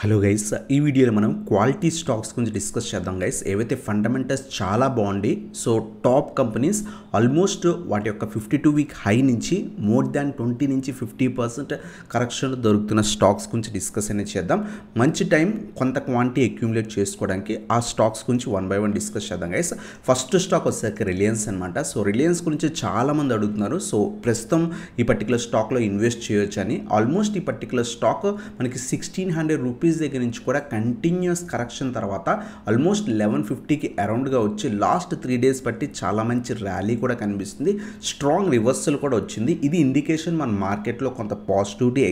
Hello guys, ఈ వీడియోలో మనం క్వాలిటీ స్టాక్స్ గురించి డిస్కస్ చేద్దాం గైస్. ఏవైతే ఫండమెంటల్స్ చాలా బాగుండి, సో టాప్ కంపెనీస్ ఆల్మోస్ట్ వాటి యొక్క 52-week హై నుంచి మోర్ దాన్ 20 నుంచి 50% కరెక్షన్ దొరుకుతున్న స్టాక్స్ గురించి డిస్కస్ అనేది చేద్దాం. మంచి టైం కొంత క్వాంటిటీ అక్యూములేట్ చేసుకోవడానికి ఆ స్టాక్స్ గురించి వన్ బై వన్ డిస్కస్ చేద్దాం గైస్. ఫస్ట్ స్టాక్ వచ్చేసరికి రిలయన్స్ అనమాట. సో రిలయన్స్ గురించి చాలామంది అడుగుతున్నారు. సో ప్రస్తుతం ఈ పర్టికులర్ స్టాక్లో ఇన్వెస్ట్ చేయొచ్చు అని. ఆల్మోస్ట్ ఈ పర్టికులర్ స్టాక్ మనకి 1600 రూపీస్ దగ్గర నుంచి కూడా కంటిన్యూస్ కరెక్షన్ తర్వాత ఆల్మోస్ట్ 1150కి అరౌండ్గా వచ్చి లాస్ట్ 3 days బట్టి చాలా మంచి ర్యాలీ కూడా కనిపిస్తుంది. స్ట్రాంగ్ రివర్సల్ కూడా వచ్చింది. ఇది ఇండికేషన్ మన మార్కెట్లో కొంత పాజిటివిటీ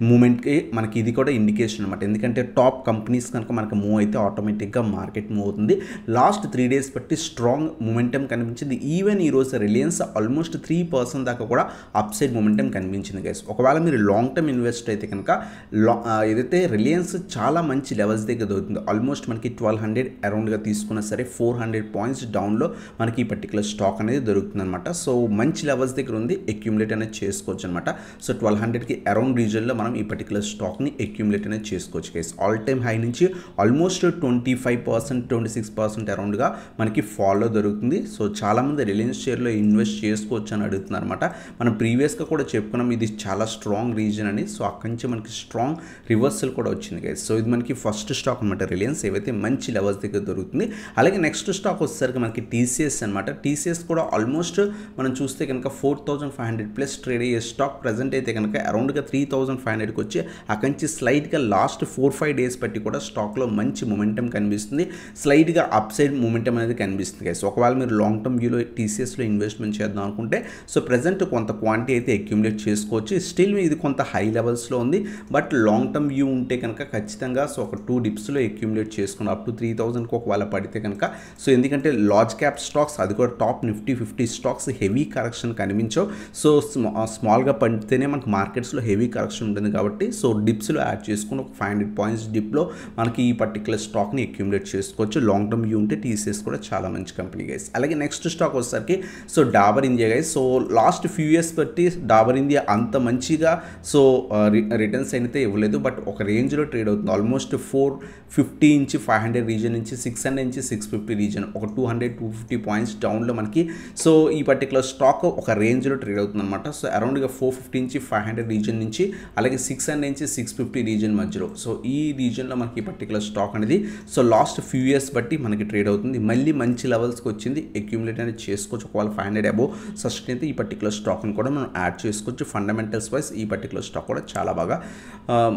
మూమెంట్కి మనకి ఇది కూడా ఇండికేషన్ అనమాట. ఎందుకంటే టాప్ కంపెనీస్ కనుక మనకు మూవ్ అయితే ఆటోమేటిక్గా మార్కెట్ మూవ్ అవుతుంది. లాస్ట్ 3 days బట్టి స్ట్రాంగ్ మూమెంటం కనిపించింది. ఈవెన్ ఈరోజు రిలయన్స్ ఆల్మోస్ట్ 3% దాకా కూడా అప్ సైడ్ మూమెంటం కనిపించింది గైస్. ఒకవేళ మీరు లాంగ్ టర్మ్ ఇన్వెస్ట్ అయితే కనుక ఏదైతే రిలయన్స్ చాలా మంచి లెవెల్స్ దగ్గర దొరుకుతుంది. ఆల్మోస్ట్ మనకి 1200 అరౌండ్గా తీసుకున్నా సరే 400 పాయింట్స్ డౌన్లో మనకి ఈ పర్టికులర్ స్టాక్ అనేది దొరుకుతుంది అనమాట. సో మంచి లెవెల్స్ దగ్గర ఉంది, అక్యూములేట్ అనేది చేసుకోవచ్చు అనమాట. సో 1200కి అరౌండ్ రీజన్లో మనం ఈ పర్టికులర్ స్టాక్ని అక్యూములేట్ అనేది చేసుకోవచ్చు గైస్. ఆల్ టైమ్ హై నుంచి ఆల్మోస్ట్ 25% 26% అరౌండ్గా మనకి ఫాల్లో దొరుకుతుంది. సో చాలామంది రిలయన్స్ షేర్లో ఇన్వెస్ట్ చేసుకోవచ్చు అని అడుగుతున్నారు అనమాట. మనం ప్రీవియస్గా కూడా చెప్పుకున్నాం ఇది చాలా స్ట్రాంగ్ రీజన్ అని. సో అక్కడి నుంచి మనకి స్ట్రాంగ్ రివర్సల్ కూడా వచ్చింది గైస్. సో ఇది మనకి ఫస్ట్ స్టాక్ అనమాట రిలయన్స్, ఏవైతే మంచి లెవెల్స్ దగ్గర దొరుకుతుంది. అలాగే నెక్స్ట్ స్టాక్ వచ్చేసరికి మనకి టీసీఎస్ అనమాట. టీసీఎస్ కూడా ఆల్మోస్ట్ మనం చూస్తే కనుక 4500 ప్లస్ ట్రేడ్ అయ్యే స్టాక్. ప్రజెంట్ అయితే కనుక అరౌండ్గా 3500కి వచ్చి అక్కడి నుంచి స్లైట్గా లాస్ట్ 4-5 days బట్టి కూడా స్టాక్లో మంచి మూమెంటం కనిపిస్తుంది. స్లైట్గా అప్ సైడ్ మూమెంటం అనేది కనిపిస్తుంది గైస్. ఒకవేళ మీరు లాంగ్ టర్మ్ వ్యూలో టీసీఎస్లో ఇన్వెస్ట్మెంట్ చేద్దాం అనుకుంటే సో ప్రజెంట్ కొంత క్వాంటిటీ అయితే అక్యూములేట్ చేసుకోవచ్చు. స్టిల్ ఇది కొంత హై లెవెల్స్లో ఉంది. బట్ లాంగ్ టర్మ్ వ్యూ ఉంటే కనుక ఖచ్చితంగా సో ఒక 2 dips అక్యూములేట్ చేసుకుని అప్ టు 3000కి ఒకవేళ పడితే కనుక సో ఎందుకంటే లార్జ్ క్యాప్ స్టాక్స్ అది కూడా top Nifty 50 stocks heavy correction కనిపించవు. సో స్మాల్గా పడితేనే మనకు మార్కెట్స్లో హెవీ కరెక్షన్ ఉంటుంది కాబట్టి సో డిప్స్లో యాడ్ చేసుకుని ఒక 500 పాయింట్స్ డిప్లో మనకి ఈ పర్టికులర్ స్టాక్ని అక్యూములేట్ చేసుకోవచ్చు. లాంగ్ టర్మ్ వ్యూ ఉంటే టీసీఎస్ కూడా చాలా మంచి కంపెనీ గైస్. అలాగే నెక్స్ట్ స్టాక్ వచ్చేసరికి so Dabur India guys. So last few years బట్టి డాబర్ ఇండియా అంత మంచిగా సో రిటర్న్స్ అయితే ఇవ్వలేదు. బట్ ఒక రేంజ్లో ట్రేడ్ అవుతుంది. ఆల్మోస్ట్ 450 నుంచి 500 రీజన్ నుంచి 600 నుంచి 650 రీజన్ ఒక 200-250 పాయింట్స్ డౌన్లో మనకి సో ఈ పర్టికులర్ స్టాక్ ఒక రేంజ్లో ట్రేడ్ అవుతుంది అనమాట. సో అరౌండ్గా 450 నుంచి 500 రీజన్ నుంచి అలాగే 600 నుంచి 650 రీజన్ మధ్యలో సో ఈ రీజన్లో మనకి ఈ పర్టికులర్ స్టాక్ అనేది సో లాస్ట్ ఫ్యూ ఇయర్స్ బట్టి మనకి ట్రేడ్ అవుతుంది. మళ్ళీ మంచి లెవెల్స్కి వచ్చింది, అక్యూములేట్ అనేది చేసుకోవచ్చు. ఒకవేళ 500 అబోవ్ సస్టైన్ అయితే ఈ పర్టికులర్ స్టాక్ని కూడా మనం యాడ్ చేసుకోవచ్చు. ఫండమెంటల్స్ వైజ్ ఈ పర్టికులర్ స్టాక్ కూడా చాలా బాగా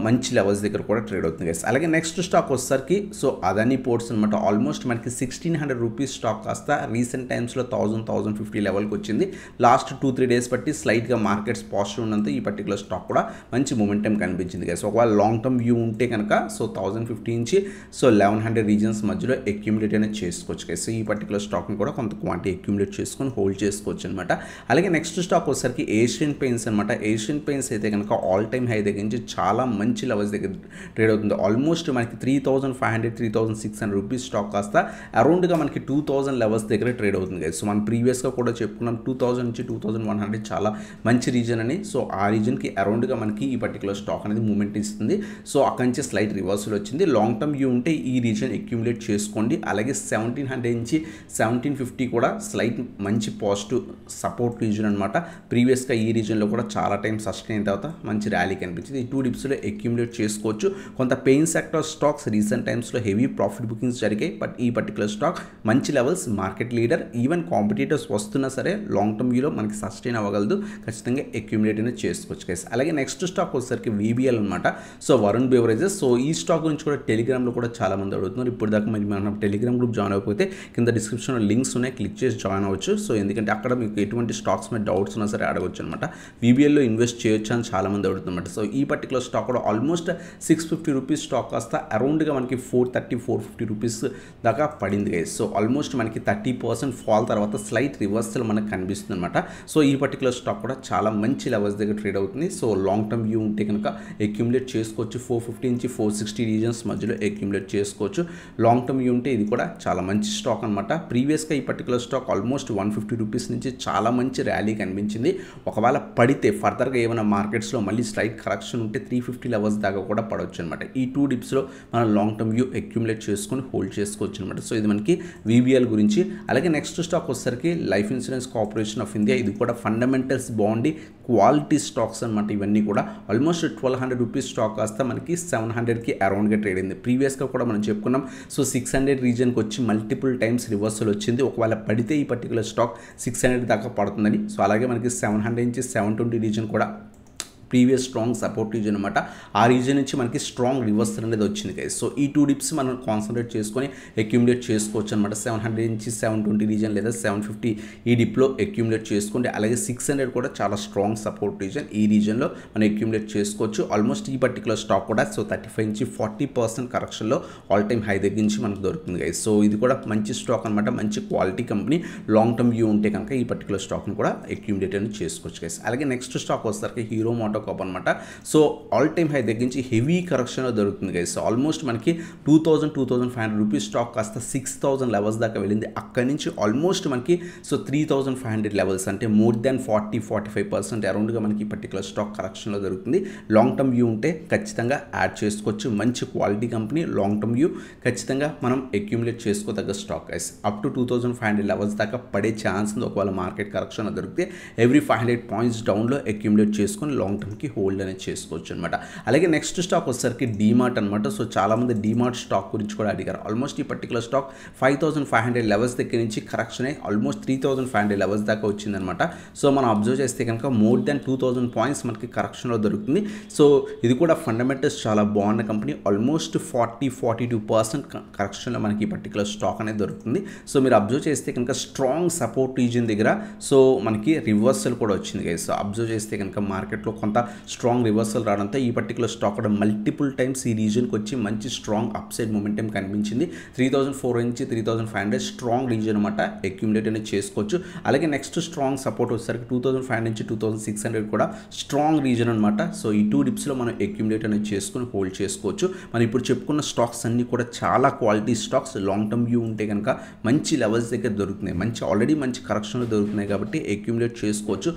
మంచి లెవెల్స్ దగ్గర కూడా ట్రేడ్ అవుతుంది గైస్. అలాగే నెక్స్ట్ స్టాక్ వచ్చేసరికి సో అదానీ పోర్ట్స్ అనమాట. ఆల్మోస్ట్ మనకి 1600 రూపీస్ స్టాక్ కాస్త రీసెంట్ టైమ్స్లో 1000-1050 లెవెల్కి వచ్చింది. లాస్ట్ 2-3 days బట్టి స్లైట్గా మార్కెట్స్ పాజిటివ్ ఉన్నంత ఈ పర్టికులర్ స్టాక్ కూడా మంచి మూమెంటం కనిపించింది గైస్. ఒకవేళ లాంగ్ టర్మ్ వ్యూ ఉంటే కనుక సో 1050 నుంచి సో 1100 రీజన్స్ మధ్యలో అక్యూములేట్ అనేది చేసుకోవచ్చు గైస్. ఈ పర్టికులర్ స్టాక్ని కూడా కొంత క్వాంటిటీ అక్యూములేట్ చేసుకొని హోల్డ్ చేసుకోవచ్చు అనమాట. అలాగే నెక్స్ట్ స్టాక్ వచ్చేసరికి ఏషియన్ పెయింట్స్ అనమాట. ఏషియన్ పెయింట్స్ అయితే కనుక ఆల్ టైమ్ హై దగ్గర నుంచి చాలా మంచి లెవెల్స్ దగ్గర ట్రేడ్ అవుతుంది. ఆల్మోస్ట్ మనకి 3500-3600 రూపీస్ స్టాక్ కాస్త అరౌండ్గా మనకి 2000 లెవెల్స్ దగ్గర ట్రేడ్ అవుతుంది గైస్. సో మనం ప్రీవియస్గా కూడా చెప్పుకున్నాం 2000 నుంచి 2100 చాలా మంచి రీజన్ అని. సో ఆ రీజన్కి అరౌండ్గా మనకి ఈ పర్టికులర్ స్టాక్ అనేది మూమెంట్ ఇస్తుంది. సో అక్కడి నుంచి స్లైట్ రివర్సల్ వచ్చింది. లాంగ్ టర్మ్ వ్యూ ఉంటే ఈ రీజన్ అక్యూములేట్ చేసుకోండి. అలాగే 1700 నుంచి 1750 కూడా స్లైట్ మంచి పాజిటివ్ సపోర్ట్ రీజన్ అనమాట. ప్రీవియస్గా ఈ రీజన్లో కూడా చాలా టైం సస్టైన్ అయిన తర్వాత మంచి ర్యాలీ కనిపించింది. ఈ 2 డిప్స్లో అక్యూములేట్ చేసుకోవచ్చు. కొంత పెయిన్ సెక్టర్ స్టాక్స్ రీసెంట్ టైమ్స్లో హెవీ ప్రాఫిట్ బుకింగ్స్ జరిగాయి. బట్ ఈ పర్టికులర్ స్టాక్ మంచి levels, market leader, even competitors వస్తున్నా సరే లాంగ్ టర్మ్ వ్యూలో మనకి సస్టైన్ అవ్వగలదు. ఖచ్చితంగా అక్యూములేట్ అనేది చేసుకోవచ్చు గైస్. అలాగే నెక్స్ట్ స్టాక్ వచ్చేసరికి వీబీఎల్ అనమాట. So Varun beverages. సో ఈ స్టాక్ గురించి కూడా టెలిగ్రామ్లో కూడా చాలా మంది అడుగుతున్నారు. ఇప్పుడు దాకా మరి మనం టెలిగ్రామ్ గ్రూప్ జాయిన్ అవ్వకపోతే కింద డిస్క్రిప్షన్లో లింక్స్ ఉన్నాయి, క్లిక్ చేసి జాయిన్ అవ్వచ్చు. సో ఎందుకంటే అక్కడ మీకు ఎటువంటి స్టాక్స్ మీద డౌట్స్ ఉన్నా సరే అడగవచ్చు అనమాట. వీబీఎల్లో ఇన్వెస్ట్ చేయొచ్చు అని చాలా మంది అడుగుతున్నమాట. సో ఈ పర్టికులర్ స్టాక్ కూడా ఆల్మోస్ట్ 650 రూపీస్ స్టాక్ కాస్త అరౌండ్గా మనకి 430-450 రూపీస్ దాకా పడింది గైస్. సో ఆల్మోస్ట్ మనకి 30% ఫాల్ తర్వాత స్లైట్ రివర్సల్ మనకు కనిపిస్తుంది అనమాట. సో ఈ పర్టికులర్ స్టాక్ కూడా చాలా మంచి లెవెల్స్ దగ్గర ట్రేడ్ అవుతుంది. సో లాంగ్ టర్మ్ వ్యూ ఉంటే కనుక అక్యూములేట్ చేసుకోవచ్చు. 450 నుంచి 460 రీజన్స్ మధ్యలో అక్యూములేట్ చేసుకోవచ్చు. లాంగ్ టర్మ్ వ్యూ ఉంటే ఇది కూడా చాలా మంచి స్టాక్ అనమాట. ప్రీవియస్గా ఈ పర్టికులర్ స్టాక్ ఆల్మోస్ట్ 150 రూపీస్ నుంచి చాలా మంచి ర్యాలీ కనిపించింది. ఒకవేళ పడితే ఫర్దర్గా ఏమైనా మార్కెట్స్లో మళ్ళీ స్లైట్ కరెక్షన్ ఉంటే 350 లెవెల్స్ దాకా కూడా పడవచ్చు అనమాట. అనమాట. ఈ 2 డిప్స్లో మనం లాంగ్ టర్మ్ వ్యూ అక్యుములేట్ చేసుకొని హోల్డ్ చేసుకోవచ్చు అనమాట. సో ఇది మనకి VBL గురించి. అలాగే నెక్స్ట్ స్టాక్ వచ్చేసరికి life insurance corporation of India. ఇది కూడా ఫండమెంటల్స్ బాగుండి క్వాలిటీ స్టాక్స్ అనమాట. ఇవన్నీ కూడా ఆల్మోస్ట్ 1200 రూపీస్ స్టాక్ కాస్త మనకి 700కి అరౌండ్గా ట్రేడ్ అయింది. ప్రీవియస్గా కూడా మనం చెప్పుకున్నాం. సో 600 రీజన్కి వచ్చి మల్టిపుల్ టైమ్స్ రివర్సల్ వచ్చింది. ఒకవేళ పడితే ఈ పర్టికులర్ స్టాక్ 600 దాకా పడుతుందని. సో అలాగే మనకి 700 నుంచి 720 రీజన్ కూడా ప్రీవియస్ స్ట్రాంగ్ సపోర్ట్ రీజన్ అనమాట. ఆ రీజన్ నుంచి మనకి స్ట్రాంగ్ రివర్సల్ అనేది వచ్చింది గైస్. సో ఈ 2 డిప్స్ మనం కాన్సన్ట్రేట్ చేసుకొని అక్యుములేట్ చేసుకోవచ్చు అనమాట. 700 నుంచి 720 రీజన్ లేదా 750 ఈ డిప్లో అక్యుములేట్ చేసుకోండి. అలాగే 600 కూడా చాలా స్ట్రాంగ్ సపోర్ట్ రీజన్. ఈ రీజన్లో మనం అక్యుములేట్ చేసుకోవచ్చు. ఆల్మోస్ట్ ఈ పర్టికులర్ స్టాక్ కూడా సో 35 నుంచి 40% కరెక్షన్లో ఆల్ టైమ్ హై దగ్గర నుంచి మనకు దొరుకుతుంది గైస్. సో ఇది కూడా మంచి స్టాక్ అనమాట. మంచి quality company. Long term view ఉంటే కనుక ఈ పర్టికులర్ స్టాక్ని కూడా అక్యుములేట్ అనేది చేసుకోవచ్చు గైస్. అలాగే నెక్స్ట్ స్టాక్ వస్తారు హీరో మోటో కార్ప్ అనమాట. సో ఆల్ టైమ్ హై దగ్గర నుంచి హెవీ కరెక్షన్లో దొరుకుతుంది గైస్. ఆల్మోస్ట్ మనకి 2500 రూపీస్ స్టాక్ కాస్త 6000 లెవెల్స్ దాకా వెళ్ళింది. అక్కడి నుంచి ఆల్మోస్ట్ మనకి సో 3500 లెవెల్స్ అంటే మోర్ దాన్ 40-45% అరౌండ్గా మనకి పర్టికులర్ స్టాక్ కరెక్షన్లో దొరుకుతుంది. లాంగ్ టర్మ్ వ్యూ ఉంటే ఖచ్చితంగా యాడ్ చేసుకోవచ్చు. మంచి quality company. Long term view ఖచ్చితంగా మనం అక్యుములేట్ చేసుకోదగ్గ stock guys. Up to 2500 levels దాకా పడే ఛాన్స్ ఉంది. ఒకవేళ మార్కెట్ కరెక్షన్ దొరికితే ఎవ్రీ 500 పాయింట్స్ డౌన్లో అక్యుములేట్ చేసుకొని లాంగ్ టర్మ్కి హోల్డ్ అనేది చేసుకోవచ్చు అనమాట. అలాగే నెక్స్ట్ స్టాక్ వచ్చేసరికి డీమార్ట్ అనమాట. సో చాలామంది డీమార్ట్ స్టాక్ గురించి కూడా అడిగారు. ఆల్మోస్ట్ ఈ పర్టికులర్ స్టాక్ 5500 లెవెల్స్ దగ్గర నుంచి కరెక్షన్ అయ్యి ఆల్మోస్ట్ 3500 లెవెల్స్ దాకా వచ్చిందనమాట. సో మనం అబ్జర్వ్ చేస్తే కనుక మోర్ దాన్ 2000 పాయింట్స్ మనకి కరెక్షన్లో దొరుకుతుంది. సో ఇది కూడా ఫండమెంటల్స్ చాలా బాగున్న కంపెనీ. ఆల్మోస్ట్ 40-42% కరెక్షన్లో మనకి ఈ పర్టికులర్ స్టాక్ అనేది దొరుకుతుంది. సో మీరు అబ్జర్వ్ చేస్తే కనుక స్ట్రాంగ్ సపోర్ట్ రీజన్ దగ్గర సో మనకి రివర్సల్ కూడా వచ్చింది గైస్. సో అబ్జర్వ్ చేస్తే కనుక మార్కెట్లో కొంత స్ట్రాంగ్ రివర్సల్ రావడంతో ఈ పర్టికులర్ స్టాక్ కూడా మల్టిపుల్ టైమ్స్ ఈ రీజన్కి వచ్చి మంచి స్ట్రాంగ్ అప్సైడ్ మొమెంటం కనిపించింది. 3400 నుంచి 3500 స్ట్రాంగ్ రీజన్ అనమాట. అక్యుములేట్ అనేది చేసుకోవచ్చు. అలాగే నెక్స్ట్ స్ట్రాంగ్ సపోర్ట్ వచ్చేసరికి 2500 నుంచి 2600 కూడా స్ట్రాంగ్ రీజన్ అనమాట. సో ఈ 2 డిప్స్లో మనం అక్యుములేట్ అనేది చేసుకుని హోల్డ్ చేసుకోవచ్చు. మనం ఇప్పుడు చెప్పుకున్న స్టాక్స్ అన్నీ కూడా చాలా quality stocks. Long term view ఉంటే కనుక మంచి లెవెల్స్ దగ్గర దొరుకుతున్నాయి. ఆల్రెడీ మంచి కరెక్షన్లో దొరుకుతున్నాయి కాబట్టి అక్యుములేట్ చేసుకోవచ్చు.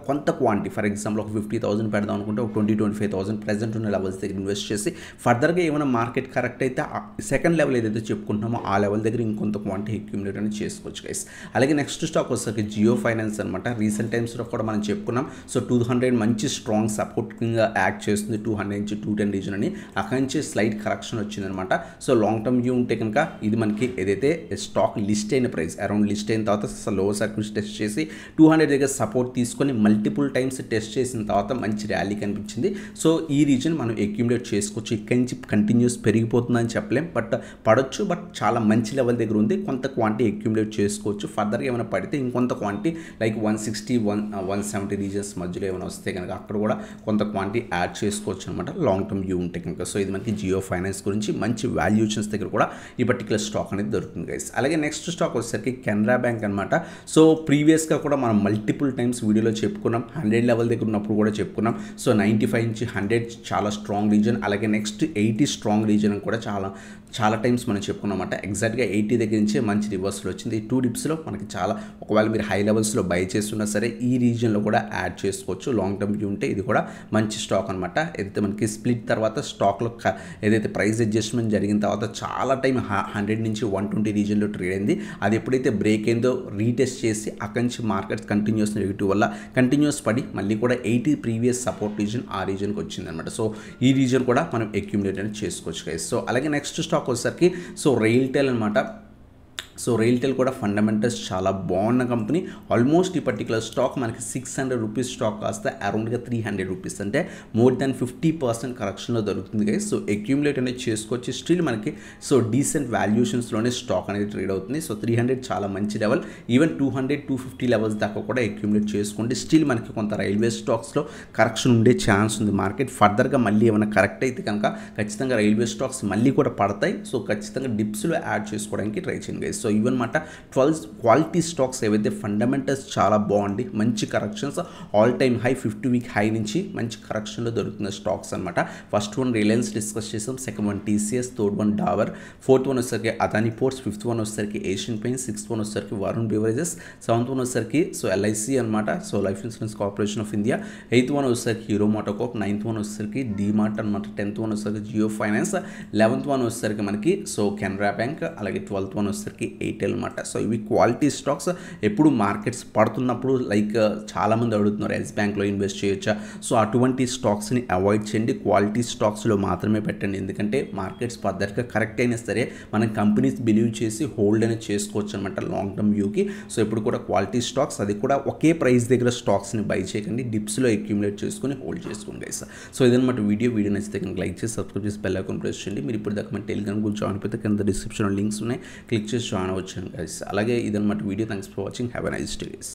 కొంత క్వాంటిటీ ఫర్ ఎగ్జాంపుల్ ఒక 50,000 పెడదాం అనుకుంటే ఒక 20-25,000 ప్రెజెంట్ ఉన్న లెవెల్స్ దగ్గర ఇన్వెస్ట్ చేసి ఫర్దర్గా ఏమైనా మార్కెట్ కరెక్ట్ అయితే సెకండ్ లెవెల్ ఏదైతే చెప్పుకుంటున్నామో ఆ లెవెల్ దగ్గర ఇంకొంత క్వాంటిటీ అక్యుములేట్ అనేది చేసుకోవచ్చు గైస్. అలాగే నెక్స్ట్ స్టాక్ వచ్చేసరికి జియో ఫైనాన్స్ అనమాట. రీసెంట్ టైమ్స్లో కూడా మనం చెప్పుకున్నాం. సో 200 మంచి స్ట్రాంగ్ సపోర్టింగ్గా యాక్ట్ చేస్తుంది. 200 నుంచి 210 రీజన్ అని అక్కడి నుంచి స్లైట్ కరెక్షన్ వచ్చిందనమాట. సో లాంగ్ టర్మ్ వ్యూ ఉంటే కనుక ఇది మనకి ఏదైతే స్టాక్ లిస్ట్ అయిన ప్రైస్ అరౌండ్ లిస్ట్ అయిన తర్వాత లోవర్ సర్క్యూట్స్ టెస్ట్ చేసి 200 దగ్గర సపోర్ట్ తీసుకొని మల్టిపుల్ టైమ్స్ టెస్ట్ చేసిన తర్వాత మంచి ర్యాలీ కనిపించింది. సో ఈ రీజన్ మనం అక్యుములేట్ చేసుకోవచ్చు. ఇక్కడి నుంచి కంటిన్యూస్ పెరిగిపోతుందని చెప్పలేం, బట్ పడవచ్చు. బట్ చాలా మంచి లెవెల్ దగ్గర ఉంది. కొంత క్వాంటిటీ అక్యుములేట్ చేసుకోవచ్చు. ఫర్దర్గా ఏమైనా పడితే ఇంకొంత క్వాంటిటీ లైక్ 160-170 రీజన్స్ మధ్యలో ఏమైనా వస్తే కనుక అక్కడ కూడా కొంత క్వాంటిటీ యాడ్ చేసుకోవచ్చు అనమాట. లాంగ్ టర్మ్ వ్యూ ఉంటే కనుక. సో ఇది మనకి జియో ఫైనాన్స్ గురించి మంచి వాల్యుయేషన్స్ దగ్గర కూడా ఈ పర్టికులర్ స్టాక్ అనేది దొరుకుతుంది గైస్. అలాగే నెక్స్ట్ స్టాక్ వచ్చేసరికి కెనరా బ్యాంక్ అనమాట. సో ప్రీవియస్గా కూడా మనం మల్టిపుల్ టైమ్స్ వీడియోలో చెప్పుకున్నాం. 100 లెవెల్ దగ్గర ఉన్నప్పుడు కూడా చెప్పుకున్నాం. సో 95 నుంచి 100 చాలా స్ట్రాంగ్ రీజన్. అలాగే నెక్స్ట్ 80 స్ట్రాంగ్ రీజన్ కూడా చాలా టైమ్స్ మనం చెప్పుకున్నామన్నమాట. ఎగ్జాక్ట్గా 80 దగ్గర నుంచే మంచి రివర్సల్ వచ్చింది. ఈ 2 డిప్స్లో మనకి చాలా ఒకవేళ మీరు హై లెవెల్స్లో బై చేస్తున్నా సరే ఈ రీజన్లో కూడా యాడ్ చేసుకోవచ్చు. లాంగ్ టర్మ్ వ్యూ ఉంటే ఇది కూడా మంచి స్టాక్ అనమాట. ఏదైతే మనకి స్ప్లిట్ తర్వాత స్టాక్లో ఏదైతే ప్రైస్ అడ్జస్ట్మెంట్ జరిగిన తర్వాత చాలా టైం 100 నుంచి 120 రీజన్లో ట్రేడ్ అయింది. అది ఎప్పుడైతే బ్రేక్ అయిందో రీటెస్ట్ చేసి అక్కడి నుంచి మార్కెట్ కంటిన్యూస్ నెగిటివ్ వల్ల కంటిన్యూస్ పడి మళ్ళీ కూడా 80 ప్రీవియస్ సపోర్ట్ రీజన్ ఆ రీజన్కి వచ్చిందనమాట. సో ఈ రీజన్ కూడా మనం అక్యుములేట్ అనేది చేసుకోవచ్చు గైస్. సో అలాగే నెక్స్ట్ స్టాక్ వచ్చేసరికి సో రైల్టెల్ అనమాట. సో రైల్టెల్ కూడా ఫండమెంటల్స్ చాలా బాగున్న కంపెనీ. ఆల్మోస్ట్ ఈ పర్టికులర్ స్టాక్ మనకి 600 రూపీస్ స్టాక్ కాస్త అరౌండ్గా 300 రూపీస్ అంటే మోర్ దాన్ 50% కరెక్షన్లో దొరుకుతుంది గైస్. సో అక్యుములేట్ అనేది చేసుకోవచ్చు. స్టిల్ మనకి సో డీసెంట్ వాల్యుయేషన్స్లోనే స్టాక్ అనేది ట్రేడ్ అవుతుంది. సో 300 చాలా మంచి లెవెల్. ఈవెన్ 200-250 లెవెల్స్ దాకా కూడా అక్యుములేట్ చేసుకోండి. స్టిల్ మనకి కొంత రైల్వే స్టాక్స్లో కరెక్షన్ ఉండే ఛాన్స్ ఉంది. మార్కెట్ ఫర్దర్గా మళ్ళీ ఏమైనా కరెక్ట్ అయితే కనుక ఖచ్చితంగా రైల్వే స్టాక్స్ మళ్ళీ కూడా పడతాయి. సో ఖచ్చితంగా డిప్స్లో యాడ్ చేసుకోవడానికి ట్రై చేయండి గైస్. సో ఇవన్నమాట 12 క్వాలిటీ స్టాక్స్ ఏవైతే ఫండమెంటల్స్ చాలా బాగుంది, మంచి corrections, all time high 50 week high నుంచి మంచి కరెక్షన్లో దొరుకుతున్న స్టాక్స్ అనమాట. ఫస్ట్ వన్ రిలయన్స్ డిస్కస్ చేసాం, second one TCS, third one Dabur, fourth one వచ్చేసరికి అదానీ పోర్ట్స్, ఫిఫ్త్ వన్ వచ్చేసరికి ఏషియన్ పెయింట్స్, సిక్స్త్ వన్ వచ్చేసరికి వరుణ్ బెవరేజెస్, సెవెంత్ వన్ వచ్చేసరికి సో ఎల్ఐసి అనమాట, so life insurance corporation of India, eighth one వచ్చేసరికి hero MotoCorp, ninth one వచ్చేసరికి డీమార్ట్ అనమాట, 10th one వచ్చేసరికి Jio finance, 11th one వచ్చేసరికి మనకి సో కెనరా బ్యాంక్, అలాగే 12th వన్ వచ్చేసరికి ఎయిర్టెల్ అనమాట. సో ఇవి క్వాలిటీ స్టాక్స్. ఎప్పుడు మార్కెట్స్ పడుతున్నప్పుడు లైక్ చాలామంది అడుగుతున్నారు ఎస్ బ్యాంక్లో ఇన్వెస్ట్ చేయొచ్చా, సో అటువంటి స్టాక్స్ని అవాయిడ్ చేయండి, క్వాలిటీ స్టాక్స్లో మాత్రమే పెట్టండి. ఎందుకంటే మార్కెట్స్ పద్ధతిగా కరెక్ట్ అయినా సరే మనం కంపెనీస్ బిలీవ్ చేసి హోల్డ్ అనేది చేసుకోవచ్చు అనమాట లాంగ్ టర్మ్ వ్యూకి. సో ఇప్పుడు కూడా క్వాలిటీ స్టాక్స్, అది కూడా ఒకే ప్రైస్ దగ్గర స్టాక్స్ని బై చేయకండి, డిప్స్లో అక్యూములేట్ చేసుకుని హోల్డ్ చేసుకోండి గైస్. సో ఇదన్నమాట వీడియో నచ్చితే కనుక లైక్ చేసి సబ్స్క్రైబ్ చేసి బెల్ ఐకాన్ ప్రెస్ చేయండి. మీరు ఇప్పుడు దాకా మన టెలిగ్రామ్ గురించి జాయిన్ అయిపోతే కింద డిస్క్రిప్షన్లో లింక్స్ ఉన్నాయి, క్లిక్ చేసి జాయిన్ అవ్వచ్చు గైస్. అలాగే ఇదన్నమాట video. Thanks for watching, have a nice day guys.